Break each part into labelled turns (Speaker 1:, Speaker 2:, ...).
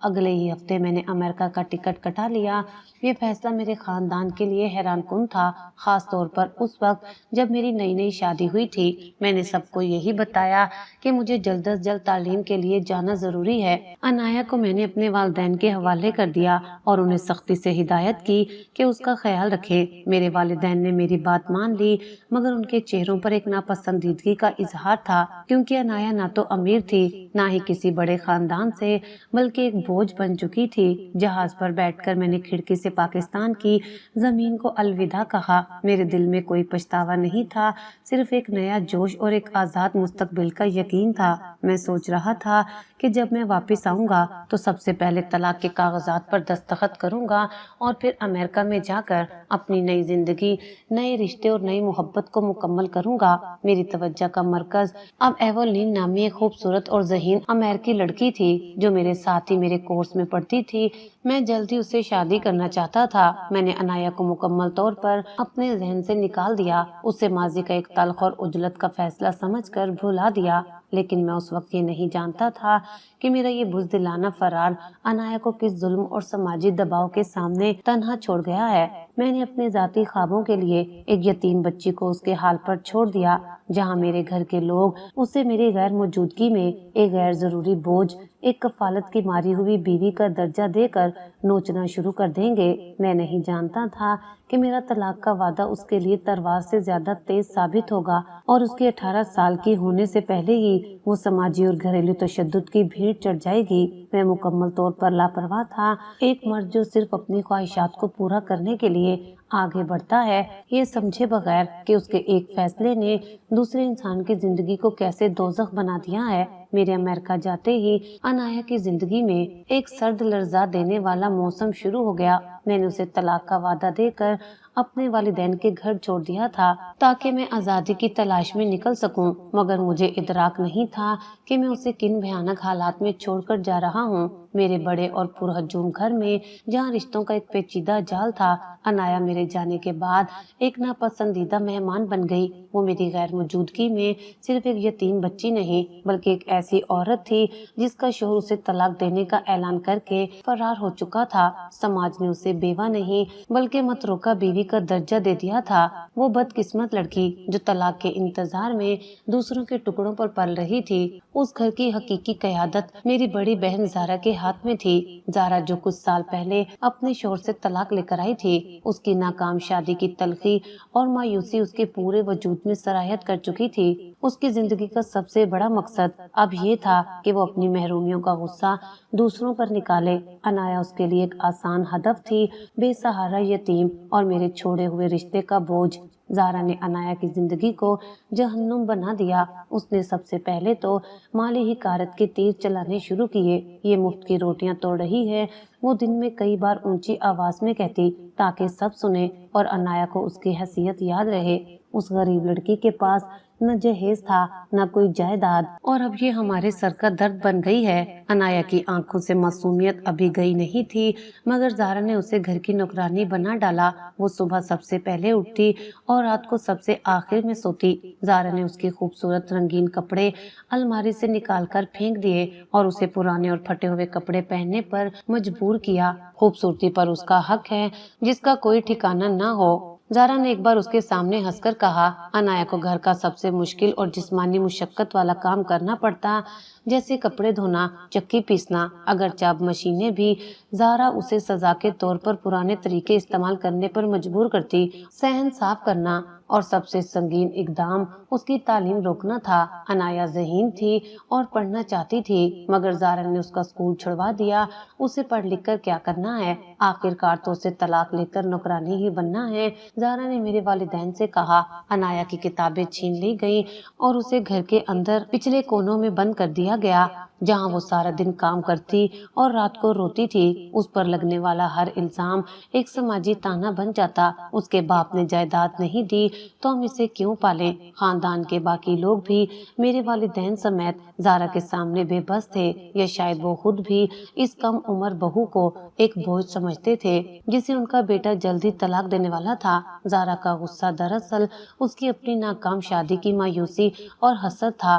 Speaker 1: اگلے ہی ہفتے میں نے امریکہ کا ٹکٹ کٹا لیا۔ یہ فیصلہ میرے خاندان کے لیے حیران کن تھا، خاص طور پر اس وقت جب میری نئی نئی شادی ہوئی تھی۔ میں نے سب کو یہی بتایا کہ مجھے جلد از جلد تعلیم کے لیے جانا ضروری ہے۔ انایا کو میں نے اپنے والدین کے حوالے کر دیا اور انہیں سختی سے ہدایت کی کہ اس کا خیال رکھیں۔ میرے والدین نے میری بات مان لی، مگر ان کے چہروں پر ایک ناپسندیدگی کا اظہار تھا، کیونکہ انایا نہ تو امیر تھی، نہ ہی کسی بڑے خاندان سے، بلکہ ایک بوجھ بن چکی تھی۔ جہاز پر بیٹھ کر میں نے کھڑکی سے پاکستان کی زمین کو الوداع کہا۔ میرے دل میں کوئی پچھتاوا نہیں تھا، صرف ایک نیا جوش اور ایک آزاد مستقبل کا یقین تھا۔ میں سوچ رہا تھا کہ جب میں واپس آؤں گا تو سب سے پہلے طلاق کے کاغذات پر دستخط کروں گا اور پھر امریکہ میں جا کر اپنی نئی زندگی، نئے رشتے اور نئی محبت کو مکمل کروں گا۔ میری توجہ کا مرکز اب ایوولین نامی ایک خوبصورت اور ذہین امریکی لڑکی تھی جو میرے ساتھ ہی میرے کورس میں پڑھتی تھی۔ میں جلدی اس سے شادی کرنا چاہتا تھا۔ میں نے انایا کو مکمل طور پر اپنے ذہن سے نکال دیا، اسے ماضی کا ایک تلخ اور عجلت کا فیصلہ سمجھ کر بھلا دیا، لیکن میں اس وقت یہ نہیں جانتا تھا کہ میرا یہ بزدلانہ فرار انایا کو کس ظلم اور سماجی دباؤ کے سامنے تنہا چھوڑ گیا ہے۔ میں نے اپنے ذاتی خوابوں کے لیے ایک یتیم بچی کو اس کے حال پر چھوڑ دیا، جہاں میرے گھر کے لوگ اسے میری غیر موجودگی میں ایک غیر ضروری بوجھ، ایک کفالت کی ماری ہوئی بیوی کا درجہ دے کر نوچنا شروع کر دیں گے۔ میں نہیں جانتا تھا کہ میرا طلاق کا وعدہ اس کے لیے تلوار سے زیادہ تیز ثابت ہوگا اور اس کے 18 سال کی ہونے سے پہلے ہی وہ سماجی اور گھریلو تشدد کی بھیڑ چڑھ جائے گی۔ میں مکمل طور پر لاپرواہ تھا، ایک مرد جو صرف اپنی خواہشات کو پورا کرنے کے لیے آگے بڑھتا ہے، یہ سمجھے بغیر کہ اس کے ایک فیصلے نے دوسرے انسان کی زندگی کو کیسے دوزخ بنا دیا ہے۔ میرے امریکہ جاتے ہی انایا کی زندگی میں ایک سرد لرزا دینے والا موسم شروع ہو گیا۔ میں نے اسے طلاق کا وعدہ دے کر اپنے والدین کے گھر چھوڑ دیا تھا تاکہ میں آزادی کی تلاش میں نکل سکوں، مگر مجھے ادراک نہیں تھا کہ میں اسے کن بھیانک حالات میں چھوڑ کر جا رہا ہوں۔ میرے بڑے اور پرہجوم گھر میں جہاں رشتوں کا ایک پیچیدہ جال تھا، انایا میرے جانے کے بعد ایک ناپسندیدہ مہمان بن گئی۔ وہ میری غیر موجودگی میں صرف ایک یتیم بچی نہیں، بلکہ ایک ایسی عورت تھی جس کا شوہر اسے طلاق دینے کا اعلان کر کے فرار ہو چکا تھا۔ سماج نے اسے بیوہ نہیں بلکہ متروکہ بیوی کا درجہ دے دیا تھا۔ وہ بدقسمت لڑکی جو طلاق کے انتظار میں دوسروں کے ٹکڑوں پر پل رہی تھی، اس گھر کی حقیقی قیادت میری بڑی بہن زارا کے ہاتھ میں تھی۔ زارا جو کچھ سال پہلے اپنے شوہر سے طلاق لے کر آئی تھی، اس کی ناکام شادی کی تلخی اور مایوسی اس کے پورے وجود میں سرایت کر چکی تھی۔ اس کی زندگی کا سب سے بڑا مقصد اب یہ تھا کہ وہ اپنی محرومیوں کا غصہ دوسروں پر نکالے۔ انایا اس کے لیے ایک آسان ہدف تھی، بے سہارا یتیم اور میرے چھوڑے ہوئے رشتے کا بوجھ۔ زارا نے انایا کی زندگی کو جہنم بنا دیا۔ اس نے سب سے پہلے تو مالی حقارت کے تیر چلانے شروع کیے۔ یہ مفت کی روٹیاں توڑ رہی ہے، وہ دن میں کئی بار اونچی آواز میں کہتی تاکہ سب سنیں اور انایا کو اس کی حیثیت یاد رہے۔ اس غریب لڑکی کے پاس نہ جہیز تھا، نہ کوئی جائیداد، اور اب یہ ہمارے سر کا درد بن گئی ہے۔ انایا کی آنکھوں سے معصومیت ابھی گئی نہیں تھی، مگر زارا نے اسے گھر کی نوکرانی بنا ڈالا۔ وہ صبح سب سے پہلے اٹھتی اور رات کو سب سے آخر میں سوتی۔ زارا نے اس کے خوبصورت رنگین کپڑے الماری سے نکال کر پھینک دیے اور اسے پرانے اور پھٹے ہوئے کپڑے پہننے پر مجبور کیا۔ خوبصورتی پر اس کا حق ہے جس کا کوئی ٹھکانہ نہ ہو۔ زارا نے ایک بار اس کے سامنے ہنس کر کہا، انایا کو گھر کا سب سے مشکل اور جسمانی مشقت والا کام کرنا پڑتا، جیسے کپڑے دھونا، چکی پیسنا، اگرچہ اب مشینیں بھی زارا اسے سزا کے طور پر پرانے طریقے استعمال کرنے پر مجبور کرتی۔ صحن صاف کرنا اور سب سے سنگین اقدام اس کی تعلیم روکنا تھا۔ انایا ذہین تھی اور پڑھنا چاہتی تھی، مگر زارا نے اس کا اسکول چھڑوا دیا۔ اسے پڑھ لکھ کر کیا کرنا ہے؟ آخر کار تو اسے طلاق لے کر نوکرانی ہی بننا ہے۔ زارا نے میرے والدین سے کہا۔ انایا کی کتابیں چھین لی گئیں اور اسے گھر کے اندر پچھلے کونوں میں بند کر دیا گیا، جہاں وہ سارا دن کام کرتی اور رات کو روتی تھی۔ اس پر لگنے والا ہر الزام ایک سماجی تانا بن جاتا۔ اس کے باپ نے جائیداد نہیں دی تو ہم اسے کیوں پالیں؟ خاندان کے باقی لوگ بھی میرے والدین سمیت زارا کے سامنے بے بس تھے، یا شاید وہ خود بھی اس کم عمر بہو کو ایک بوجھ سمجھتے تھے جسے ان کا بیٹا جلدی طلاق دینے والا تھا۔ زارا کا غصہ دراصل اس کی اپنی ناکام شادی کی مایوسی اور حسرت تھا،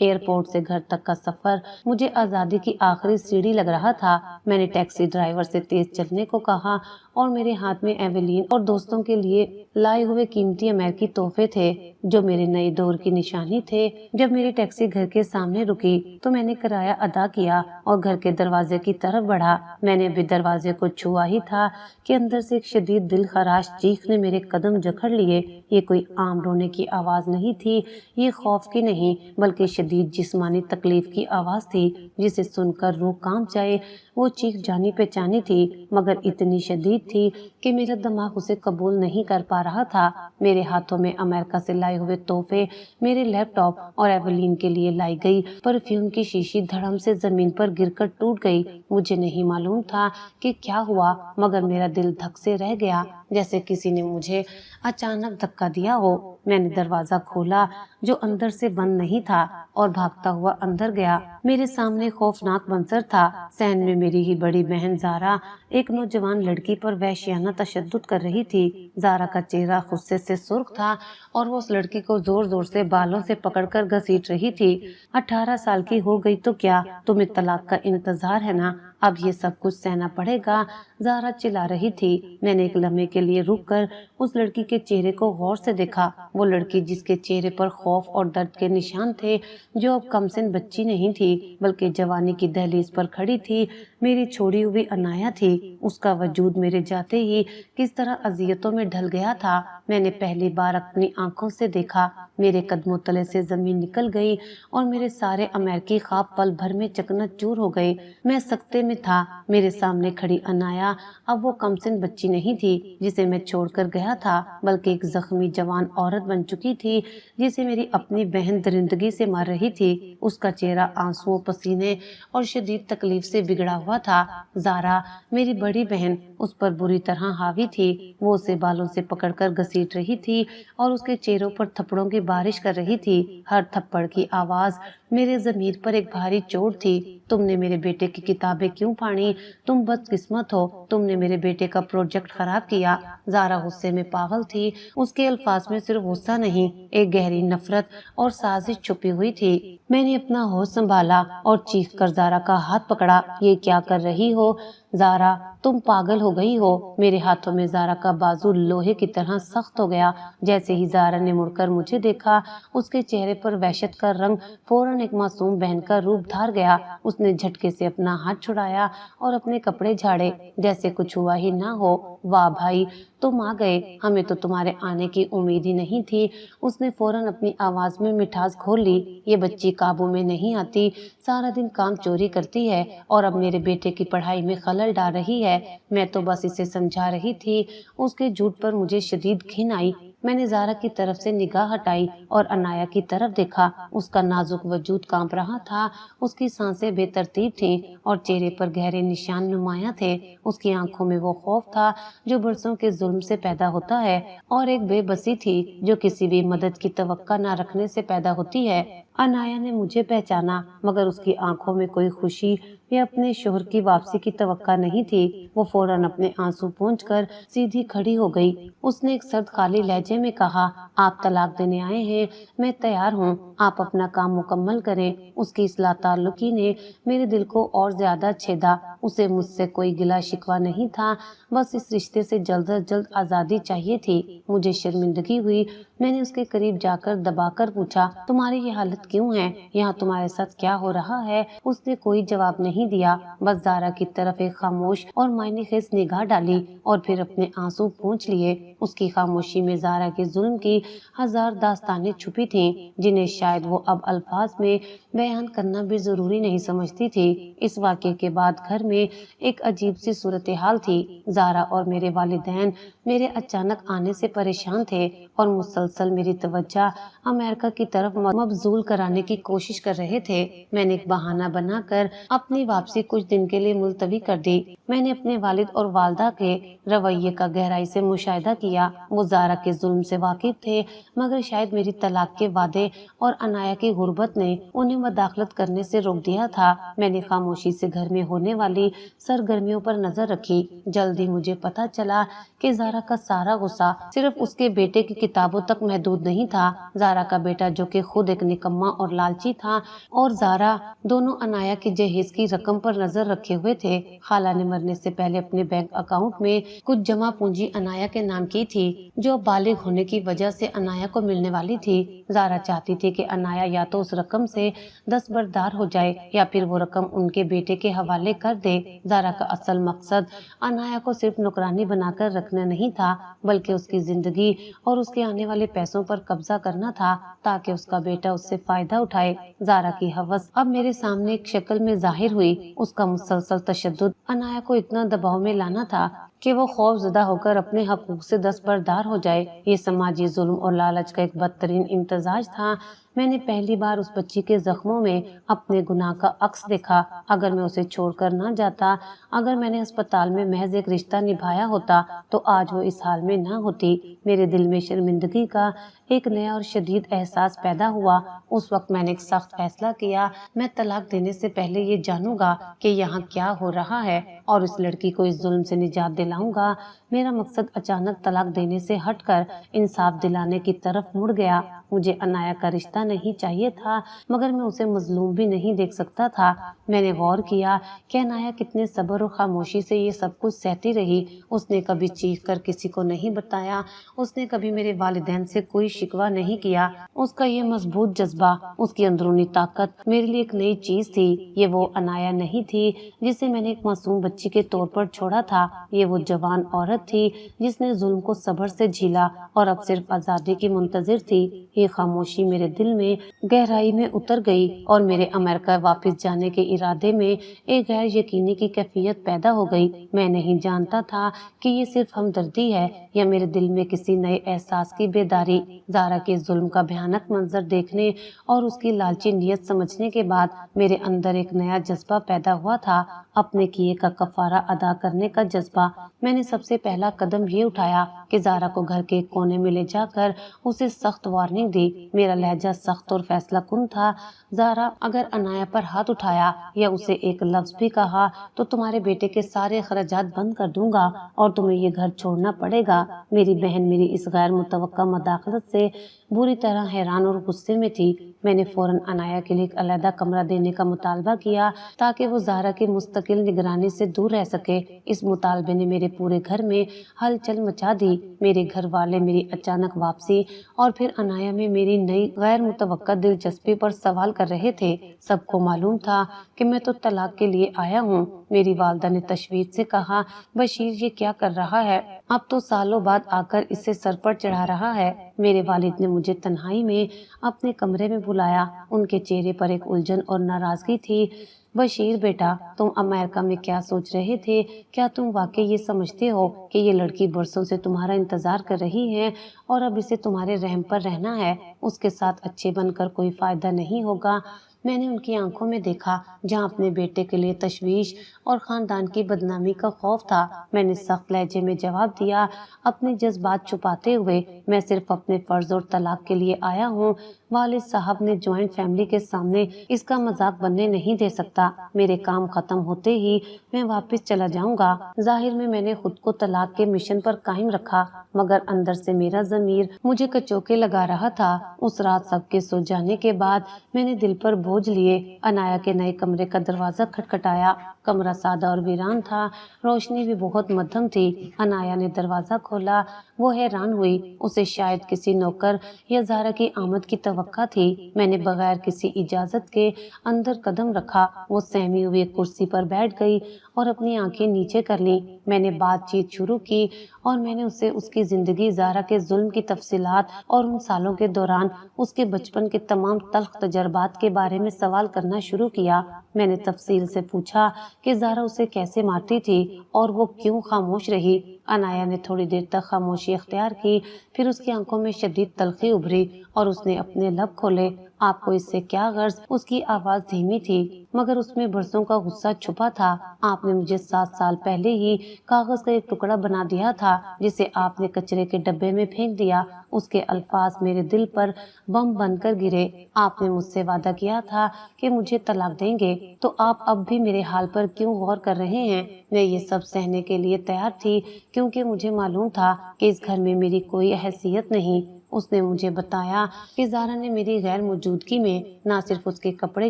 Speaker 1: ایئرپورٹ سے گھر تک کا سفر مجھے آزادی کی آخری سیڑھی لگ رہا تھا۔ میں نے ٹیکسی ڈرائیور سے تیز چلنے کو کہا اور میرے ہاتھ میں ایویلین اور دوستوں کے لیے لائے ہوئے قیمتی امریکی تحفے تھے جو میرے نئے دور کی نشانی تھے۔ جب میری ٹیکسی گھر کے سامنے رکی تو میں نے کرایہ ادا کیا اور گھر کے دروازے کی طرف بڑھا۔ میں نے ابھی دروازے کو چھوا ہی تھا کہ اندر سے ایک شدید دل خراش چیخ نے میرے قدم جکڑ لیے۔ یہ کوئی عام رونے کی آواز نہیں تھی، یہ خوف کی نہیں بلکہ شدید جسمانی تکلیف کی آواز تھی جسے سن کر روح کانپ جائے۔ وہ چیخ جانی پہچانی تھی مگر اتنی شدید تھی کہ میرا دماغ اسے قبول نہیں کر پا رہا تھا۔ میرے ہاتھوں میں امریکہ سے لائے ہوئے تحفے، میرے لیپ ٹاپ اور ایویلین کے لیے لائی گئی پرفیوم کی شیشی دھڑم سے زمین پر گر کر ٹوٹ گئی۔ مجھے نہیں معلوم تھا کہ کیا ہوا مگر میرا دل دھک سے رہ گیا جیسے کسی نے مجھے اچانک دھکا دیا ہو۔ میں نے دروازہ کھولا جو اندر سے بند نہیں تھا اور بھاگتا ہوا اندر گیا۔ میرے سامنے خوفناک منظر تھا۔ صحن میں میری ہی بڑی بہن زارا ایک نوجوان لڑکی پر وحشیانہ تشدد کر رہی تھی۔ زارا کا چہرہ غصے سے سرخ تھا اور وہ اس لڑکی کو زور زور سے بالوں سے پکڑ کر گھسیٹ رہی تھی۔ 18 سال کی ہو گئی تو کیا، تمہیں طلاق کا انتظار ہے نا، اب یہ سب کچھ سہنا پڑے گا، زارا چلا رہی تھی۔ میں نے ایک لمحے کے لیے رک کر اس لڑکی کے چہرے کو غور سے دیکھا، وہ لڑکی جس کے چہرے پر خوف اور درد کے نشان تھے، جو اب کم سن بچی نہیں تھی بلکہ جوانی کی دہلیز پر کھڑی تھی، میری چھوڑی ہوئی انایا تھی۔ اس کا وجود میرے جاتے ہی کس طرح اذیتوں میں ڈھل گیا تھا، میں نے پہلی بار اپنی آنکھوں سے دیکھا۔ میرے قدموں تلے سے زمین نکل گئی اور میرے سارے امریکی خواب پل بھر میں چکنا چور ہو گئے۔ میں سکتے میں تھا۔ میرے سامنے کھڑی انایا اب وہ کم سن بچی نہیں تھی جسے میں چھوڑ کر گیا تھا بلکہ ایک زخمی جوان عورت بن چکی تھی جسے میری اپنی بہن درندگی سے مار رہی تھی۔ اس کا چہرہ آنسوؤں، پسینے اور شدید تکلیف سے بگڑا ہوا تھا۔ زارا میری بڑی بہن اس پر بری طرح حاوی تھی، وہ اسے بالوں سے پکڑ کر گھسیٹ رہی تھی اور اس کے چہروں پر تھپڑوں کی بارش کر رہی تھی۔ ہر تھپڑ کی آواز میرے ضمیر پر ایک بھاری چوٹ تھی۔ تم نے میرے بیٹے کی کتابیں کیوں پھاڑی؟ تم بدقسمت ہو، تم نے میرے بیٹے کا پروجیکٹ خراب کیا۔ زارا غصے میں پاگل تھی، اس کے الفاظ میں صرف غصہ نہیں، ایک گہری نفرت اور سازش چھپی ہوئی تھی۔ میں نے اپنا ہوش سنبھالا اور چیخ کر زارا کا ہاتھ پکڑا، یہ کیا کر رہی ہو زارا، تم پاگل ہو گئی ہو۔ میرے ہاتھوں میں زارا کا بازو لوہے کی طرح سخت ہو گیا۔ جیسے ہی زارا نے مڑ کر مجھے دیکھا، اس کے چہرے پر وحشت کا رنگ فوراً ایک معصوم بہن کا روپ دھار گیا۔ اس نے جھٹکے سے اپنا ہاتھ چھڑایا اور اپنے کپڑے جھاڑے جیسے کچھ ہوا ہی نہ ہو۔ واہ بھائی، تم آ گئے، ہمیں تو تمہارے آنے کی امید ہی نہیں تھی۔ اس نے فوراً اپنی آواز میں مٹھاس گھول لی، یہ بچی قابو میں نہیں آتی، سارا دن کام چوری کرتی ہے اور اب میرے بیٹے کی پڑھائی میں خلل ڈال رہی ہے۔ میں تو بس اسے سمجھا رہی تھی۔ اس کے جھوٹ پر مجھے شدید گھن آئی۔ میں نے زارا کی طرف سے نگاہ ہٹائی اور انایا کی طرف دیکھا۔ اس کا نازک وجود کانپ رہا تھا، اس کی سانسیں بے ترتیب تھیں اور چہرے پر گہرے نشان نمایاں تھے۔ اس کی آنکھوں میں وہ خوف تھا جو برسوں کے ظلم سے پیدا ہوتا ہے اور ایک بے بسی تھی جو کسی بھی مدد کی توقع نہ رکھنے سے پیدا ہوتی ہے۔ انایا نے مجھے پہچانا مگر اس کی آنکھوں میں کوئی خوشی یا اپنے شوہر کی واپسی کی توقع نہیں تھی۔ وہ فوراً اپنے آنسو پونچھ کر سیدھی کھڑی ہو گئی۔ اس نے ایک سرد خالی لہجے میں کہا، آپ طلاق دینے آئے ہیں، میں تیار ہوں، آپ اپنا کام مکمل کریں۔ اس کی اصلاح تعلقی نے میرے دل کو اور زیادہ چھیدا۔ اسے مجھ سے کوئی گلا شکوہ نہیں تھا، بس اس رشتے سے جلد از جلد آزادی چاہیے تھی۔ مجھے شرمندگی ہوئی۔ میں نے اس کے قریب جا کر دبا کر پوچھا، تمہاری یہ حالت کیوں ہے؟ یہاں تمہارے ساتھ کیا ہو رہا ہے؟ اس نے کوئی جواب نہیں دیا، بس زارا کی طرف ایک خاموش اور معنی خیز نگاہ ڈالی اور پھر اپنے آنسو پونچھ لیے۔ اس کی خاموشی میں زارا کے ظلم کی ہزار داستانیں چھپی تھیں جنہیں شاید وہ اب الفاظ میں بیان کرنا بھی ضروری نہیں سمجھتی تھی۔ اس واقعے کے بعد گھر میں ایک عجیب سی صورتحال تھی۔ زارا اور میرے والدین میرے اچانک آنے سے پریشان تھے اور مسلسل میری توجہ امریکہ کی طرف مبذول کرانے کی کوشش کر رہے تھے۔ میں نے ایک بہانہ بنا کر اپنی واپسی کچھ دن کے لیے ملتوی کر دی۔ میں نے اپنے والد اور والدہ کے رویے کا گہرائی سے مشاہدہ کیا۔ کیا۔ وہ زارا کے ظلم سے واقف تھے، مگر شاید میری طلاق کے وعدے اور انایا کی غربت نے انہیں مداخلت کرنے سے روک دیا تھا۔ میں نے خاموشی سے گھر میں ہونے والی سرگرمیوں پر نظر رکھی۔ جلد ہی مجھے پتا چلا کہ زارا کا سارا غصہ صرف اس کے بیٹے کی کتابوں تک محدود نہیں تھا۔ زارا کا بیٹا جو کہ خود ایک نکما اور لالچی تھا، اور زارا دونوں انایا کے جہیز کی رقم پر نظر رکھے ہوئے تھے۔ خالہ نے مرنے سے پہلے اپنے بینک اکاؤنٹ میں کچھ جمع پونجی انایا کے نام کی تھی، جو بالغ ہونے کی وجہ سے انایا کو ملنے والی تھی۔ زارا چاہتی تھی کہ انایا یا تو اس رقم سے دستبردار ہو جائے یا پھر وہ رقم ان کے بیٹے کے حوالے کر دے۔ زارا کا اصل مقصد انایا کو صرف نوکرانی بنا کر رکھنا نہیں تھا، بلکہ اس کی زندگی اور اس کے آنے والے پیسوں پر قبضہ کرنا تھا، تاکہ اس کا بیٹا اس سے فائدہ اٹھائے۔ زارا کی ہوس اب میرے سامنے ایک شکل میں ظاہر ہوئی۔ اس کا مسلسل تشدد انایا کو اتنا دباؤ میں لانا تھا کہ وہ خوف زدہ ہو کر اپنے حقوق سے دستبردار ہو جائے۔ یہ سماجی ظلم اور لالچ کا ایک بدترین امتزاج تھا۔ میں نے پہلی بار اس بچی کے زخموں میں اپنے گناہ کا عکس دیکھا۔ اگر میں اسے چھوڑ کر نہ جاتا، اگر میں نے اسپتال میں محض ایک رشتہ نبھایا ہوتا، تو آج وہ اس حال میں نہ ہوتی۔ میرے دل میں شرمندگی کا ایک نیا اور شدید احساس پیدا ہوا۔ اس وقت میں نے ایک سخت فیصلہ کیا۔ میں طلاق دینے سے پہلے یہ جانوں گا کہ یہاں کیا ہو رہا ہے، اور اس لڑکی کو اس ظلم سے نجات دلاؤں گا۔ میرا مقصد اچانک طلاق دینے سے ہٹ کر انصاف دلانے کی طرف مڑ گیا۔ مجھے انایا کا رشتہ نہیں چاہیے تھا، مگر میں اسے مظلوم بھی نہیں دیکھ سکتا تھا۔ میں نے غور کیا کہ انایا کتنے صبر اور خاموشی سے یہ سب کچھ سہتی رہی۔ اس نے کبھی چیخ کر کسی کو نہیں بتایا، اس نے کبھی میرے والدین سے کوئی شکوہ نہیں کیا۔ اس کا یہ مضبوط جذبہ، اس کی اندرونی طاقت میرے لیے ایک نئی چیز تھی۔ یہ وہ انایا نہیں تھی جسے میں نے ایک معصوم بچی کے طور پر چھوڑا تھا، یہ وہ جوان عورت تھی جس نے ظلم کو صبر سے جھیلا اور اب صرف آزادی کی منتظر تھی۔ یہ خاموشی میرے دل میں گہرائی میں اتر گئی، اور میرے امریکہ واپس جانے کے ارادے میں ایک غیر یقینی کی کیفیت پیدا ہو گئی۔ میں نہیں جانتا تھا کہ یہ صرف ہمدردی ہے یا میرے دل میں کسی نئے احساس کی بیداری۔ زارا کے ظلم کا بھیانک منظر دیکھنے اور اس کی لالچی نیت سمجھنے کے بعد میرے اندر ایک نیا جذبہ پیدا ہوا تھا، اپنے کیے کا کفارہ ادا کرنے کا جذبہ۔ میں نے سب سے پہلا قدم یہ اٹھایا کہ زارا کو گھر کے ایک کونے میں لے جا کر اسے سخت وارننگ دی۔ میرا لہجہ سخت اور فیصلہ کن تھا۔ زارا، اگر انایا پر ہاتھ اٹھایا یا اسے ایک لفظ بھی کہا تو تمہارے بیٹے کے سارے اخراجات بند کر دوں گا اور تمہیں یہ گھر چھوڑنا پڑے گا۔ میری بہن میری اس غیر متوقع مداخلت سے بری طرح حیران اور غصے میں تھی۔ میں نے فوراً انایا کے لیے ایک علیحدہ کمرہ دینے کا مطالبہ کیا تاکہ وہ زارا کی مستقل نگرانی سے دور رہ سکے۔ اس مطالبے نے میرے پورے گھر میں ہلچل مچا دی۔ میرے گھر والے میری اچانک واپسی اور پھر انایا میں میری نئی غیر متوقع دلچسپی پر سوال کر رہے تھے۔ سب کو معلوم تھا کہ میں تو طلاق کے لیے آیا ہوں۔ میری والدہ نے تشویش سے کہا، بشیر یہ کیا کر رہا ہے؟ اب تو سالوں بعد آ کر اسے سر پر چڑھا رہا ہے۔ میرے والد نے مجھے تنہائی میں اپنے کمرے میں بلایا۔ ان کے چہرے پر ایک الجھن اور ناراضگی تھی۔ بشیر بیٹا، تم امریکہ میں کیا سوچ رہے تھے؟ کیا تم واقعی یہ سمجھتے ہو کہ یہ لڑکی برسوں سے تمہارا انتظار کر رہی ہے اور اب اسے تمہارے رحم پر رہنا ہے؟ اس کے ساتھ اچھے بن کر کوئی فائدہ نہیں ہوگا۔ میں نے ان کی آنکھوں میں دیکھا جہاں اپنے بیٹے کے لیے تشویش اور خاندان کی بدنامی کا خوف تھا۔ میں نے سخت لہجے میں جواب دیا، اپنے جذبات چھپاتے ہوئے، میں صرف اپنے فرض اور طلاق کے لیے آیا ہوں۔ والد صاحب نے جوائنٹ فیملی کے سامنے اس کا مذاق بننے نہیں دے سکتا۔ میرے کام ختم ہوتے ہی میں واپس چلا جاؤں گا۔ ظاہر میں نے خود کو طلاق کے مشن پر قائم رکھا، مگر اندر سے میرا ضمیر مجھے کچوکے لگا رہا تھا۔ اس رات سب کے سو جانے کے بعد میں نے دل پر بوجھ لیے انایا کے نئے کمرے کا دروازہ کھٹکھٹایا۔ کمرہ سادہ اور ویران تھا، روشنی بھی بہت مدھم تھی۔ انایا نے دروازہ کھولا۔ وہ حیران ہوئی، اسے شاید کسی نوکر یا زارا کی آمد کی توقع تھی۔ میں نے بغیر کسی اجازت کے اندر قدم رکھا۔ وہ سہمی ہوئی ایک کرسی پر بیٹھ گئی اور اپنی آنکھیں نیچے کر لیں۔ میں نے بات چیت شروع کی اور میں نے اسے اس کی زندگی، زارا کے ظلم کی تفصیلات اور ان سالوں کے دوران اس کے بچپن کے تمام تلخ تجربات کے بارے میں سوال کرنا شروع کیا۔ میں نے تفصیل سے پوچھا کہ زارا اسے کیسے مارتی تھی اور وہ کیوں خاموش رہی۔ انایا نے تھوڑی دیر تک خاموشی اختیار کی، پھر اس کی آنکھوں میں شدید تلخی ابھری اور اس نے اپنے لب کھولے۔ آپ کو اس سے کیا غرض؟ اس کی آواز دھیمی تھی مگر اس میں برسوں کا غصہ چھپا تھا۔ آپ نے مجھے 7 سال پہلے ہی کاغذ کا ایک ٹکڑا بنا دیا تھا جسے آپ نے کچرے کے ڈبے میں پھینک دیا۔ اس کے الفاظ میرے دل پر بم بن کر گرے۔ آپ نے مجھ سے وعدہ کیا تھا کہ مجھے طلاق دیں گے، تو آپ اب بھی میرے حال پر کیوں غور کر رہے ہیں؟ میں یہ سب سہنے کے لیے تیار تھی کیونکہ مجھے معلوم تھا کہ اس گھر میں میری کوئی حیثیت نہیں۔ اس نے مجھے بتایا کہ زارا نے میری غیر موجودگی میں نہ صرف اس کے کپڑے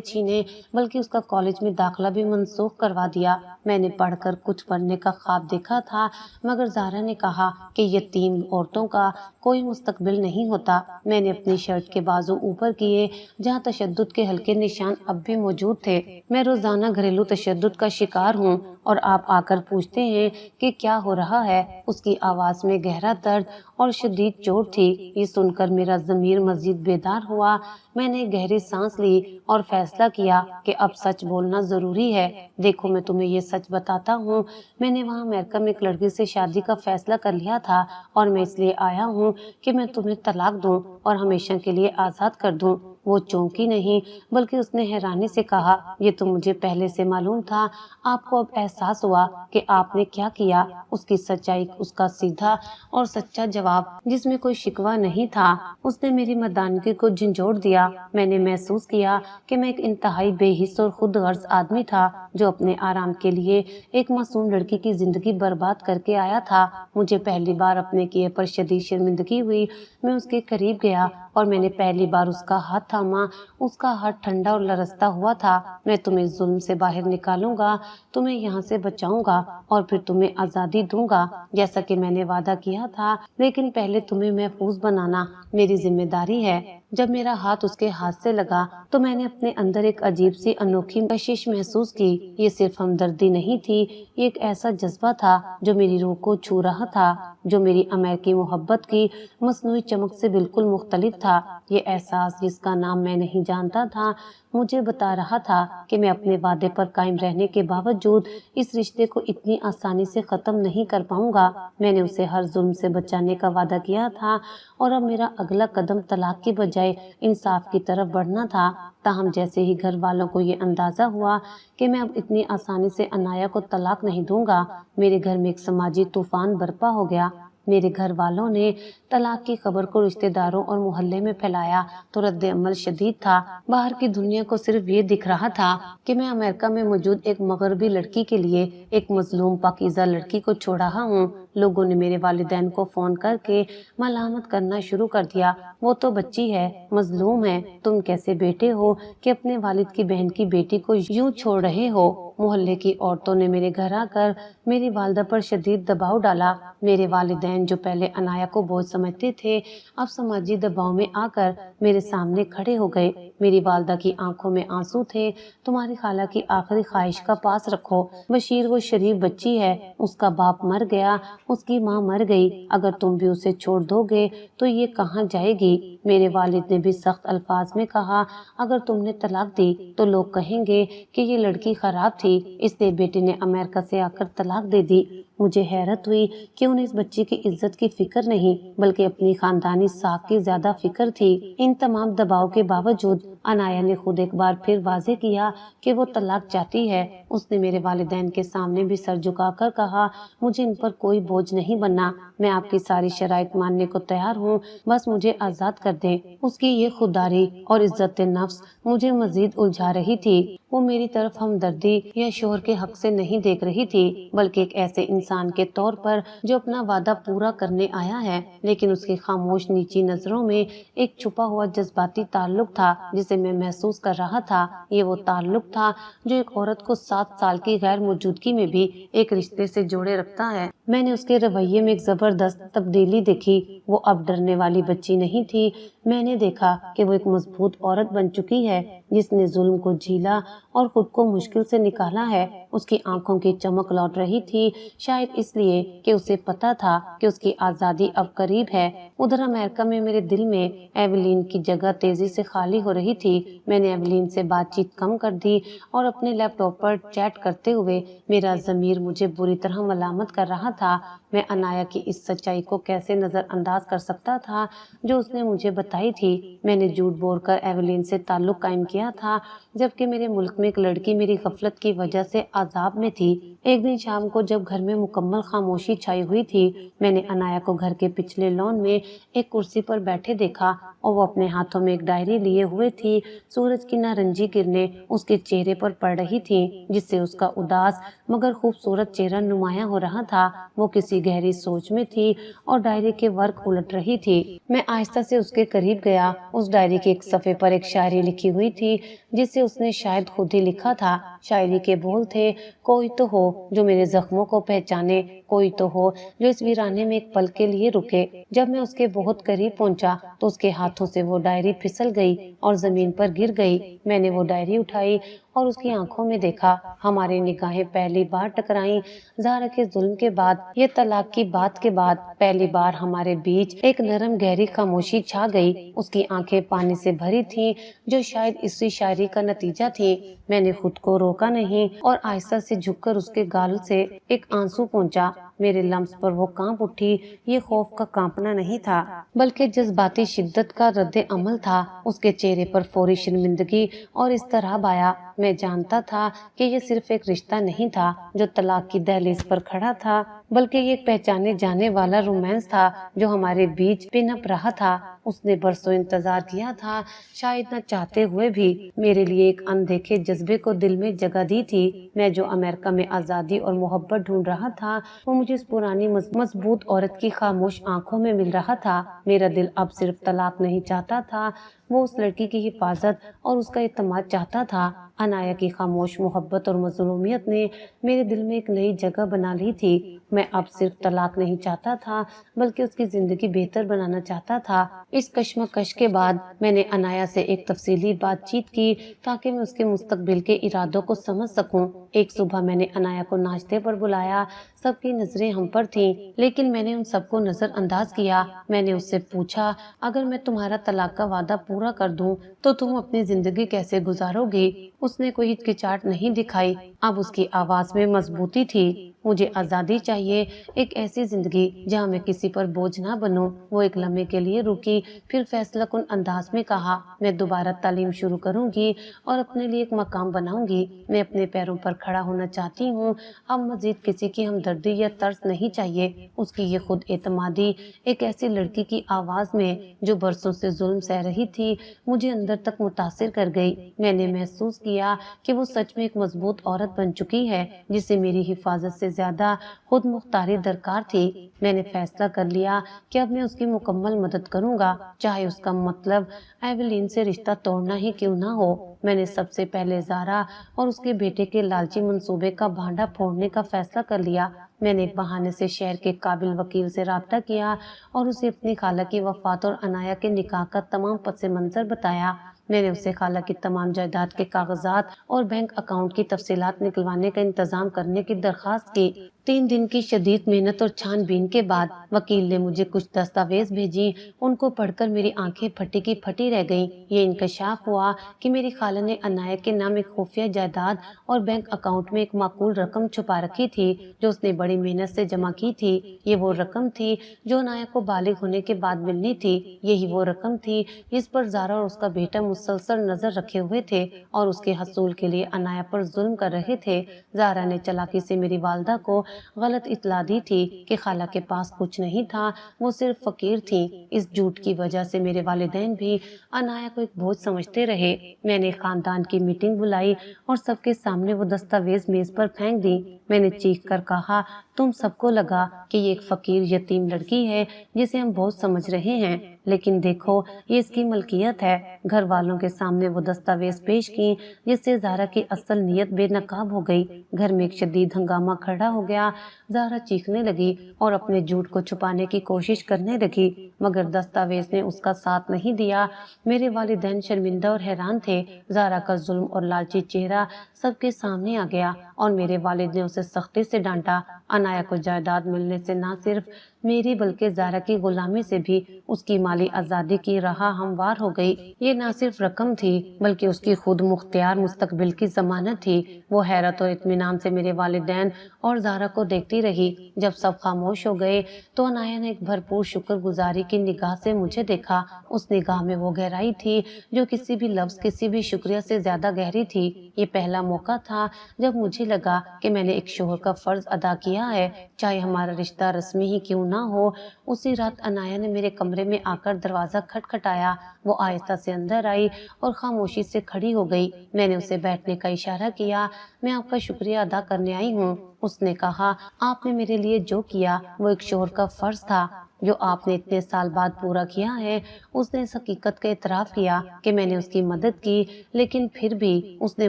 Speaker 1: چھینے بلکہ اس کا کالج میں داخلہ بھی منسوخ کروا دیا۔ میں نے پڑھ کر کچھ بننے کا خواب دیکھا تھا مگر زارا نے کہا کہ یتیم عورتوں کا کوئی مستقبل نہیں ہوتا۔ میں نے اپنی شرٹ کے بازو اوپر کیے جہاں تشدد کے ہلکے نشان اب بھی موجود تھے۔ میں روزانہ گھریلو تشدد کا شکار ہوں اور آپ آ کر پوچھتے ہیں کہ کیا ہو رہا ہے۔ اس کی آواز میں گہرا درد اور شدید چوٹ تھی۔ یہ سن کر میرا ضمیر مزید بیدار ہوا۔ میں نے گہری سانس لی اور فیصلہ کیا کہ اب سچ بولنا ضروری ہے۔ دیکھو میں تمہیں یہ سچ بتاتا ہوں، میں نے وہاں امریکہ میں ایک لڑکی سے شادی کا فیصلہ کر لیا تھا اور میں اس لیے آیا ہوں کہ میں تمہیں طلاق دوں اور ہمیشہ کے لیے آزاد کر دوں۔ وہ چونکی نہیں بلکہ اس نے حیرانی سے کہا، یہ تو مجھے پہلے سے معلوم تھا۔ آپ کو اب احساس ہوا کہ آپ نے کیا کیا؟ اس کی سچائی، اس کا سیدھا اور سچا جواب جس میں کوئی شکوہ نہیں تھا، اس نے میری مردانگی کو جھنجھوڑ دیا۔ میں نے محسوس کیا کہ میں ایک انتہائی بے حس اور خود غرض آدمی تھا جو اپنے آرام کے لیے ایک معصوم لڑکی کی زندگی برباد کر کے آیا تھا۔ مجھے پہلی بار اپنے کیے پر شدید شرمندگی ہوئی۔ میں اس کے قریب گیا اور میں نے پہلی بار اس کا ہاتھ تھاما۔ اس کا ہاتھ ٹھنڈا اور لرزتا ہوا تھا۔ میں تمہیں ظلم سے باہر نکالوں گا، تمہیں یہاں سے بچاؤں گا اور پھر تمہیں آزادی دوں گا جیسا کہ میں نے وعدہ کیا تھا، لیکن پہلے تمہیں محفوظ بنانا میری ذمہ داری ہے۔ جب میرا ہاتھ اس کے ہاتھ سے لگا تو میں نے اپنے اندر ایک عجیب سی انوکھی کشش محسوس کی۔ یہ صرف ہمدردی نہیں تھی، یہ ایک ایسا جذبہ تھا جو میری روح کو چھو رہا تھا، جو میری امریکی محبت کی مصنوعی چمک سے بالکل مختلف تھا۔ یہ احساس جس کا نام میں نہیں جانتا تھا مجھے بتا رہا تھا کہ میں اپنے وعدے پر قائم رہنے کے باوجود اس رشتے کو اتنی آسانی سے ختم نہیں کر پاؤں گا۔ میں نے اسے ہر ظلم سے بچانے کا وعدہ کیا تھا اور اب میرا اگلا قدم طلاق کی بجائے انصاف کی طرف بڑھنا تھا۔ تاہم جیسے ہی گھر والوں کو یہ اندازہ ہوا کہ میں اب اتنی آسانی سے عنایہ کو طلاق نہیں دوں گا، میرے گھر میں ایک سماجی طوفان برپا ہو گیا۔ میرے گھر والوں نے طلاق کی خبر کو رشتہ داروں اور محلے میں پھیلایا تو رد عمل شدید تھا۔ باہر کی دنیا کو صرف یہ دکھ رہا تھا کہ میں امریکہ میں موجود ایک مغربی لڑکی کے لیے ایک مظلوم پاکیزہ لڑکی کو چھوڑ رہا ہوں۔ لوگوں نے میرے والدین کو فون کر کے ملامت کرنا شروع کر دیا۔ وہ تو بچی ہے، مظلوم ہے، تم کیسے بیٹے ہو کہ اپنے والد کی بہن کی بیٹی کو یوں چھوڑ رہے ہو؟ محلے کی عورتوں نے میرے گھر آ کر میری والدہ پر شدید دباؤ ڈالا۔ میرے والدین جو پہلے عنایہ کو بوجھ سمجھتے تھے اب سماجی دباؤ میں آ کر میرے سامنے کھڑے ہو گئے۔ میری والدہ کی آنکھوں میں آنسو تھے۔ تمہاری خالہ کی آخری خواہش کا پاس رکھو، بشیر وہ شریف بچی ہے، اس کا باپ مر گیا، اس کی ماں مر گئی، اگر تم بھی اسے چھوڑ دو گے تو یہ کہاں جائے گی؟ میرے والد نے بھی سخت الفاظ میں کہا، اگر تم نے طلاق دی تو لوگ کہیں گے کہ یہ لڑکی خراب تھی، اس لیے بیٹے نے امریکہ سے آ کر طلاق دے دی۔ مجھے حیرت ہوئی کہ انہیں اس بچی کی عزت کی فکر نہیں بلکہ اپنی خاندانی ساکھ کی زیادہ فکر تھی۔ ان تمام دباؤ کے باوجود عنایہ نے خود ایک بار پھر واضح کیا کہ وہ طلاق چاہتی ہے۔ اس نے میرے والدین کے سامنے بھی سر جھکا کر کہا، مجھے ان پر کوئی بوجھ نہیں بننا، میں آپ کی ساری شرائط ماننے کو تیار ہوں، بس مجھے آزاد کر دیں۔ اس کی یہ خودداری اور عزت نفس مجھے مزید الجھا رہی تھی۔ وہ میری طرف ہمدردی یا شوہر کے حق سے نہیں دیکھ رہی تھی بلکہ ایک ایسے انسان کے طور پر جو اپنا وعدہ پورا کرنے آیا ہے، لیکن اس کی خاموش نیچی نظروں میں ایک چھپا ہوا جذباتی تعلق تھا جسے میں محسوس کر رہا تھا۔ یہ وہ تعلق تھا جو ایک عورت کو 7 سال کی غیر موجودگی میں بھی ایک رشتے سے جوڑے رکھتا ہے۔ میں نے اس کے رویے میں ایک زبردست تبدیلی دیکھی۔ وہ اب ڈرنے والی بچی نہیں تھی۔ میں نے دیکھا کہ وہ ایک مضبوط عورت بن چکی ہے جس نے ظلم کو جھیلا اور خود کو مشکل سے نکالا ہے۔ اس کی آنکھوں کی چمک لوٹ رہی تھی، شاید اس لیے کہ اسے پتا تھا کہ اس کی آزادی اب قریب ہے۔ ادھر امریکہ میں میرے دل میں ایولین کی جگہ تیزی سے خالی ہو رہی تھی۔ میں نے ایولین سے بات چیت کم کر دی اور اپنے لیپ ٹاپ پر چیٹ کرتے ہوئے میرا ضمیر مجھے بری طرح ملامت کر رہا تھا۔ میں انایا کی اس سچائی کو کیسے نظر انداز کر سکتا تھا جو اس نے مجھے بتائی تھی۔ میں نے جھوٹ بول کر ایولین سے تعلق قائم کیا تھا، جبکہ میرے ملک میں ایک لڑکی میری غفلت کی وجہ سے عذاب میں تھی۔ ایک دن شام کو جب گھر میں مکمل خاموشی چھائی ہوئی تھی، میں نے انایا کو گھر کے پچھلے لان میں ایک کرسی پر بیٹھے دیکھا اور وہ اپنے ہاتھوں میں ایک ڈائری لیے ہوئے تھی۔ سورج کی نارنجی کرنیں اس کے چہرے پر پڑ رہی تھیں، جس سے اس کا اداس مگر خوبصورت چہرہ نمایاں ہو رہا تھا۔ وہ کسی گہری سوچ میں تھی اور ڈائری کے ورق الٹ رہی تھی۔ میں آہستہ سے اس کے قریب گیا۔ اس ڈائری کے ایک صفحے پر ایک شاعری لکھی ہوئی تھی جسے اس نے شاید خود ہی لکھا تھا۔ شاعری کے بول تھے، کوئی تو ہو جو میرے زخموں کو پہچانے، کوئی تو ہو جو اس ویرانے میں ایک پل کے لیے رکے۔ جب میں اس کے بہت قریب پہنچا تو اس کے ہاتھوں سے وہ ڈائری پھسل گئی اور زمین پر گر گئی۔ میں نے وہ ڈائری اٹھائی اور اس کی آنکھوں میں دیکھا۔ ہماری نگاہیں پہلی بار ٹکرائیں۔ زہرا کے ظلم کے بعد، یہ طلاق کی بات کے بعد پہلی بار ہمارے بیچ ایک نرم گہری خاموشی چھا گئی۔ اس کی آنکھیں پانی سے بھری تھیں جو شاید اسی شاعری کا نتیجہ تھی۔ میں نے خود کو روکا نہیں اور آہستہ سے جھک کر اس کے گال سے ایک آنسو پہنچا۔ میرے لمس پر وہ کانپ اٹھی۔ یہ خوف کا کانپنا نہیں تھا بلکہ جذباتی شدت کا رد عمل تھا۔ اس کے چہرے پر فوری شرمندگی اور اضطراب آیا۔ میں جانتا تھا کہ یہ صرف ایک رشتہ نہیں تھا جو طلاق کی دہلیز پر کھڑا تھا، بلکہ یہ ایک پہچانے جانے والا رومانس تھا جو ہمارے بیچ پنپ رہا تھا۔ اس نے برسوں انتظار کیا تھا، شاید نہ چاہتے ہوئے بھی۔ میرے لیے ایک اندیکھے جذبے کو دل میں جگہ دی تھی۔ میں جو امریکہ میں آزادی اور محبت ڈھونڈ رہا تھا، وہ مجھے اس پرانی مضبوط عورت کی خاموش آنکھوں میں مل رہا تھا۔ میرا دل اب صرف طلاق نہیں چاہتا تھا، وہ اس لڑکی کی حفاظت اور اس کا اعتماد چاہتا تھا۔ انایا کی خاموش محبت اور مظلومیت نے میرے دل میں ایک نئی جگہ بنا لی تھی۔ میں اب صرف طلاق نہیں چاہتا تھا بلکہ اس کی زندگی بہتر بنانا چاہتا تھا۔ اس کشمکش کے بعد میں نے انایا سے ایک تفصیلی بات چیت کی تاکہ میں اس کے مستقبل کے ارادوں کو سمجھ سکوں۔ ایک صبح میں نے انایا کو ناشتے پر بلایا۔ سب کی نظریں ہم پر تھیں، لیکن میں نے ان سب کو نظر انداز کیا۔ میں نے اس سے پوچھا، اگر میں تمہارا طلاق کا وعدہ پورا کر دوں تو تم اپنی زندگی کیسے گزارو گی؟ اس نے کوئی ہچکچاہٹ نہیں دکھائی۔ اب اس کی آواز میں مضبوطی تھی۔ مجھے آزادی چاہیے، ایک ایسی زندگی جہاں میں کسی پر بوجھ نہ بنوں۔ وہ ایک لمحے کے لیے رکی، پھر فیصلہ کن انداز میں کہا، میں دوبارہ تعلیم شروع کروں گی اور اپنے لیے ایک مقام بناؤں گی۔ میں اپنے پیروں پر کھڑا ہونا چاہتی ہوں۔ اب مزید کسی کی ہمدردی یا ترس نہیں چاہیے۔ اس کی یہ خود اعتمادی ایک ایسی لڑکی کی آواز میں جو برسوں سے ظلم سہ رہی تھی مجھے اندر تک متاثر کر گئی۔ میں نے محسوس کیا کہ وہ سچ میں ایک مضبوط عورت بن چکی ہے جسے میری حفاظت سے زیادہ خود مختاری درکار تھی۔ میں نے فیصلہ کر لیا کہ اب میں اس کی مکمل مدد کروں گا، چاہے اس کا مطلب ایولین سے رشتہ توڑنا ہی کیوں نہ ہو۔ میں نے سب سے پہلے زہرا اور اس کے بیٹے کے لالچی منصوبے کا بھانڈا پھوڑنے کا فیصلہ کر لیا۔ میں نے ایک بہانے سے شہر کے قابل وکیل سے رابطہ کیا اور اسے اپنی خالہ کی وفات اور انایا کے نکاح کا تمام پس منظر بتایا۔ میں نے اسے خالہ کی تمام جائیداد کے کاغذات اور بینک اکاؤنٹ کی تفصیلات نکلوانے کا انتظام کرنے کی درخواست کی۔ 3 دن کی شدید محنت اور چھان بین کے بعد وکیل نے مجھے کچھ دستاویز بھیجی۔ ان کو پڑھ کر میری آنکھیں پھٹی کی پھٹی رہ گئیں۔ یہ انکشاف ہوا کہ میری خالہ نے انایا کے نام ایک خفیہ جائیداد اور بینک اکاؤنٹ میں ایک معقول رقم چھپا رکھی تھی جو اس نے بڑی محنت سے جمع کی تھی۔ یہ وہ رقم تھی جو انایا کو بالغ ہونے کے بعد ملنی تھی۔ یہی وہ رقم تھی جس پر زہرا اور اس کا بیٹا مسلسل نظر رکھے ہوئے تھے اور اس کے حصول کے لیے انایا پر ظلم کر رہے تھے۔ زہرا نے چالاکی سے میری والدہ کو غلط اطلاع دی تھی کہ خالہ کے پاس کچھ نہیں تھا، وہ صرف فقیر تھیں۔ اس جھوٹ کی وجہ سے میرے والدین بھی انایا کو ایک بوجھ سمجھتے رہے۔ میں نے خاندان کی میٹنگ بلائی اور سب کے سامنے وہ دستاویز میز پر پھینک دی۔ میں نے چیخ کر کہا، تم سب کو لگا کہ یہ ایک فقیر یتیم لڑکی ہے جسے ہم بہت سمجھ رہے ہیں، لیکن دیکھو یہ اس کی ملکیت ہے۔ گھر والوں کے سامنے وہ دستاویز پیش کی جس سے زہرا کی اصل نیت بے نقاب ہو گئی۔ گھر میں ایک شدید ہنگامہ کھڑا ہو گیا۔ زہرا چیخنے لگی اور اپنے جھوٹ کو چھپانے کی کوشش کرنے لگی، مگر دستاویز نے اس کا ساتھ نہیں دیا۔ میرے والدین شرمندہ اور حیران تھے۔ زہرا کا ظلم اور لالچی چہرہ سب کے سامنے آ گیا اور میرے والد نے اسے سختی سے ڈانٹا۔ عنایا کو جائیداد ملنے سے نہ صرف میری بلکہ زہرا کی غلامی سے بھی اس کی مالی آزادی کی راہ ہموار ہو گئی۔ یہ نہ صرف رقم تھی بلکہ اس کی خود مختار مستقبل کی ضمانت تھی۔ وہ حیرت اور اطمینان سے میرے والدین اور زہرا کو دیکھتی رہی۔ جب سب خاموش ہو گئے تو عنایا نے ایک بھرپور شکر گزاری کی نگاہ سے مجھے دیکھا۔ اس نگاہ میں وہ گہرائی تھی جو کسی بھی لفظ، کسی بھی شکریہ سے زیادہ گہری تھی۔ یہ پہلا موقع تھا جب مجھے لگا کہ میں نے ایک شوہر کا فرض ادا کیا ہے، چاہے ہمارا رشتہ رسمی ہی کیوں نہ ہو۔ اسی رات عنایا نے میرے کمرے میں آ کر دروازہ کھٹکھٹایا۔ وہ آہستہ سے اندر آئی اور خاموشی سے کھڑی ہو گئی۔ میں نے اسے بیٹھنے کا اشارہ کیا۔ میں آپ کا شکریہ ادا کرنے آئی ہوں، اس نے کہا۔ آپ نے میرے لیے جو کیا وہ ایک شوہر کا فرض تھا جو آپ نے اتنے سال بعد پورا کیا ہے۔ اس نے اس حقیقت کا اعتراف کیا کہ میں نے اس کی مدد کی، لیکن پھر بھی اس نے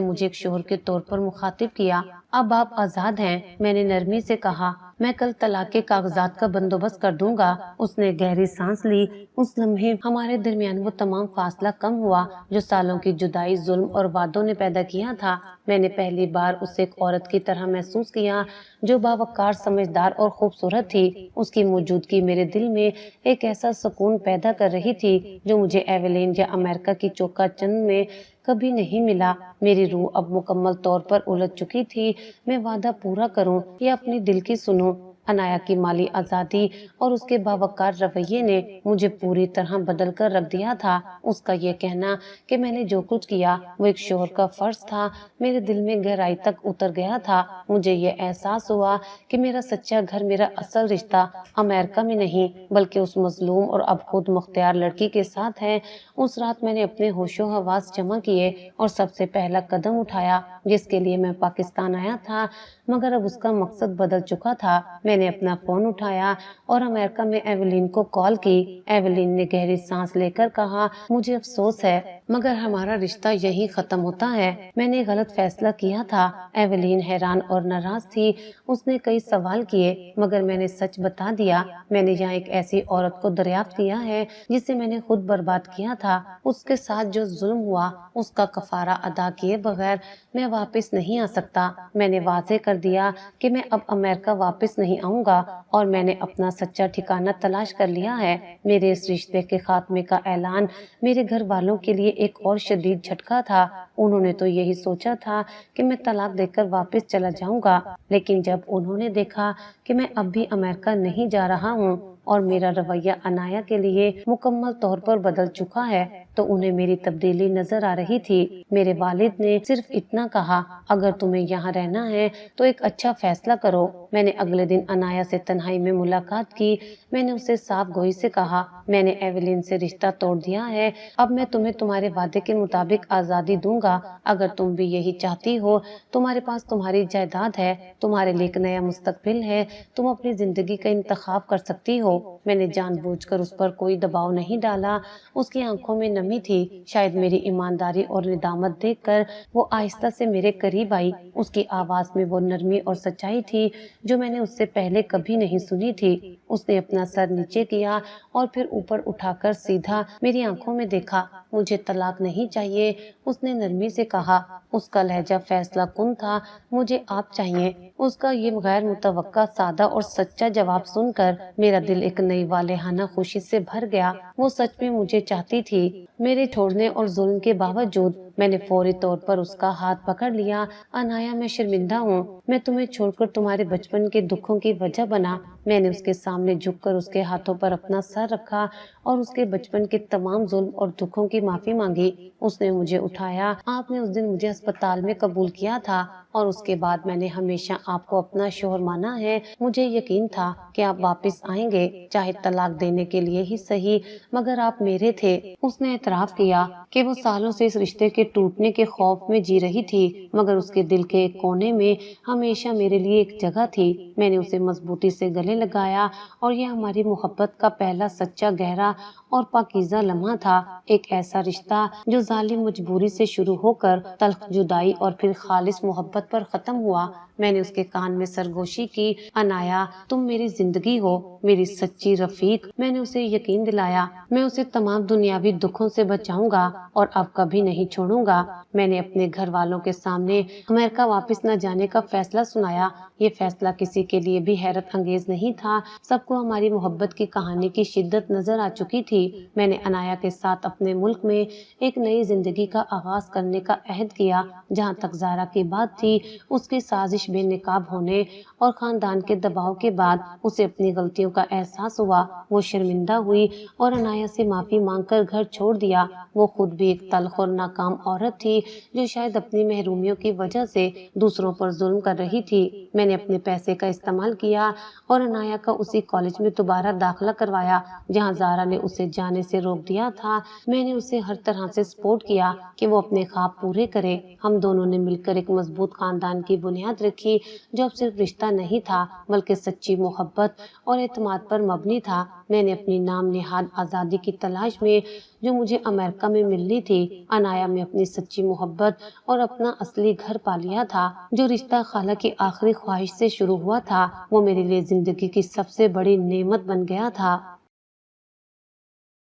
Speaker 1: مجھے ایک شوہر کے طور پر مخاطب کیا۔ اب آپ آزاد ہیں، میں نے نرمی سے کہا۔ میں کل طلاق کے کاغذات کا بندوبست کر دوں گا۔ اس نے گہری سانس لی۔ اس لمحے ہمارے درمیان وہ تمام فاصلہ کم ہوا جو سالوں کی جدائی، ظلم اور وعدوں نے پیدا کیا تھا۔ میں نے پہلی بار اسے ایک عورت کی طرح محسوس کیا جو باوقار، سمجھدار اور خوبصورت تھی۔ اس کی موجودگی میرے دل میں ایک ایسا سکون پیدا کر رہی تھی جو مجھے ایولین یا امریکہ کی چوکا چند میں کبھی نہیں ملا۔ میری روح اب مکمل طور پر الجھ چکی تھی۔ میں وعدہ پورا کروں یا اپنی دل کی سنوں؟ عنایا کی مالی آزادی اور اس کے باوقار رویے نے مجھے پوری طرح بدل کر رکھ دیا تھا۔ اس کا یہ کہنا کہ میں نے جو کچھ کیا وہ ایک شوہر کا فرض تھا میرے دل میں گہرائی تک اتر گیا تھا۔ مجھے یہ احساس ہوا کہ میرا سچا گھر، میرا اصل رشتہ امریکہ میں نہیں بلکہ اس مظلوم اور اب خود مختار لڑکی کے ساتھ ہے۔ اس رات میں نے اپنے ہوش و حواس جمع کیے اور سب سے پہلا قدم اٹھایا جس کے لیے میں پاکستان آیا تھا، مگر اب اس کا مقصد بدل چکا تھا۔ میں نے اپنا فون اٹھایا اور امریکہ میں ایولین کو کال کی۔ ایولین نے گہری سانس لے کر کہا، مجھے افسوس ہے مگر ہمارا رشتہ یہی ختم ہوتا ہے۔ میں نے غلط فیصلہ کیا تھا۔ ایولین حیران اور ناراض تھی۔ اس نے کئی سوال کیے مگر میں نے سچ بتا دیا۔ میں نے یہاں ایک ایسی عورت کو دریافت کیا ہے جسے میں نے خود برباد کیا تھا۔ اس کے ساتھ جو ظلم ہوا اس کا کفارہ ادا کیے بغیر میں واپس نہیں آ سکتا۔ میں نے واضح کر دیا کہ میں اب امریکہ واپس نہیں آؤں گا اور میں نے اپنا سچا ٹھکانہ تلاش کر لیا ہے۔ میرے اس رشتے کے خاتمے کا اعلان میرے گھر والوں کے لیے ایک اور شدید جھٹکا تھا۔ انہوں نے تو یہی سوچا تھا کہ میں طلاق دے کر واپس چلا جاؤں گا، لیکن جب انہوں نے دیکھا کہ میں اب بھی امریکہ نہیں جا رہا ہوں اور میرا رویہ عنایا کے لیے مکمل طور پر بدل چکا ہے تو انہیں میری تبدیلی نظر آ رہی تھی۔ میرے والد نے صرف اتنا کہا، اگر تمہیں یہاں رہنا ہے تو ایک اچھا فیصلہ کرو۔ میں نے اگلے دن عنایا سے تنہائی میں ملاقات کی۔ میں نے اسے صاف گوئی سے کہا، میں نے ایولین سے رشتہ توڑ دیا ہے۔ اب میں تمہیں تمہارے وعدے کے مطابق آزادی دوں گا۔ اگر تم بھی یہی چاہتی ہو، تمہارے پاس تمہاری جائیداد ہے، تمہارے لیے ایک نیا مستقبل ہے، تم اپنی زندگی کا انتخاب کر سکتی ہو۔ میں نے جان بوجھ کر اس پر کوئی دباؤ نہیں ڈالا۔ اس کی آنکھوں میں نمی تھی۔ شاید میری ایمانداری اور ندامت دیکھ کر وہ آہستہ سے میرے قریب آئی۔ اس کی آواز میں وہ نرمی اور سچائی تھی جو میں نے اس سے پہلے کبھی نہیں سنی تھی۔ اس نے اپنا سر نیچے کیا اور پھر اوپر اٹھا کر سیدھا میری آنکھوں میں دیکھا۔ مجھے طلاق نہیں چاہیے، اس نے نرمی سے کہا۔ اس کا لہجہ فیصلہ کن تھا۔ مجھے آپ چاہیے۔ اس کا یہ غیر متوقع، سادہ اور سچا جواب سن کر میرا دل ایک نئی والہانہ خوشی سے بھر گیا۔ وہ سچ میں مجھے چاہتی تھی۔ میرے چھوڑنے اور ظلم کے باوجود میں نے فوری طور پر اس کا ہاتھ پکڑ لیا۔ عنایا، میں شرمندہ ہوں، میں تمہیں چھوڑ کر تمہارے بچپن کے دکھوں کی وجہ بنا۔ میں نے اس کے سامنے جھک کر اس کے ہاتھوں پر اپنا سر رکھا اور اس کے بچپن کے تمام ظلم اور دکھوں کی معافی مانگی۔ اس نے مجھے اٹھایا۔ آپ نے اس دن مجھے اسپتال میں قبول کیا تھا اور اس کے بعد میں نے ہمیشہ آپ کو اپنا شوہر مانا ہے۔ مجھے یقین تھا کہ آپ واپس آئیں گے، چاہے طلاق دینے کے لیے ہی صحیح، مگر آپ میرے تھے۔ اس نے اعتراف کیا کہ وہ سالوں سے اس رشتے کے ٹوٹنے کے خوف میں جی رہی تھی، مگر اس کے دل کے ایک کونے میں ہمیشہ میرے لیے ایک جگہ تھی۔ میں نے اسے مضبوطی سے گلے لگایا اور یہ ہماری محبت کا پہلا سچا، گہرا اور پاکیزہ لمحہ تھا، ایک ایسا رشتہ جو ظالم مجبوری سے شروع ہو کر تلخ جدائی اور پھر خالص محبت پر ختم ہوا۔ میں نے اس کے کان میں سرگوشی کی، انایا تم میری زندگی ہو، میری سچی رفیق۔ میں نے اسے یقین دلایا میں اسے تمام دنیاوی دکھوں سے بچاؤں گا اور اب کبھی نہیں چھوڑوں گا۔ میں نے اپنے گھر والوں کے سامنے امریکہ واپس نہ جانے کا فیصلہ سنایا۔ یہ فیصلہ کسی کے لیے بھی حیرت انگیز نہیں تھا، سب کو ہماری محبت کی کہانی کی شدت نظر آ چکی تھی۔ میں نے انایا کے ساتھ اپنے ملک میں ایک نئی زندگی کا آغاز کرنے کا عہد کیا۔ جہاں تک زارا کی بات تھی، اس کی سازش بے نقاب ہونے اور خاندان کے دباؤ کے بعد اسے اپنی غلطیوں کا احساس ہوا۔ وہ شرمندہ ہوئی اور انایا سے معافی مانگ کر گھر چھوڑ دیا۔ وہ خود بھی ایک تلخ اور ناکام عورت تھی جو شاید اپنی محرومیوں کی وجہ سے دوسروں پر ظلم کر رہی تھی۔ میں نے اپنے پیسے کا استعمال کیا اور انایا کا اسی کالج میں دوبارہ داخلہ کروایا جہاں زارا نے اسے جانے سے روک دیا تھا۔ میں نے اسے ہر طرح سے سپورٹ کیا کہ وہ اپنے خواب پورے کرے۔ ہم دونوں نے مل کر ایک مضبوط خاندان کی بنیاد رکھی جو اب صرف رشتہ نہیں تھا بلکہ سچی محبت اور اعتماد پر مبنی تھا۔ میں نے اپنی نام نہاد آزادی کی تلاش میں جو مجھے امریکہ میں ملنی تھی، انایا میں اپنی سچی محبت اور اپنا اصلی گھر پا لیا تھا۔ جو رشتہ خالہ کی آخری خواہش سے شروع ہوا تھا وہ میرے لیے زندگی کی سب سے بڑی نعمت بن گیا تھا۔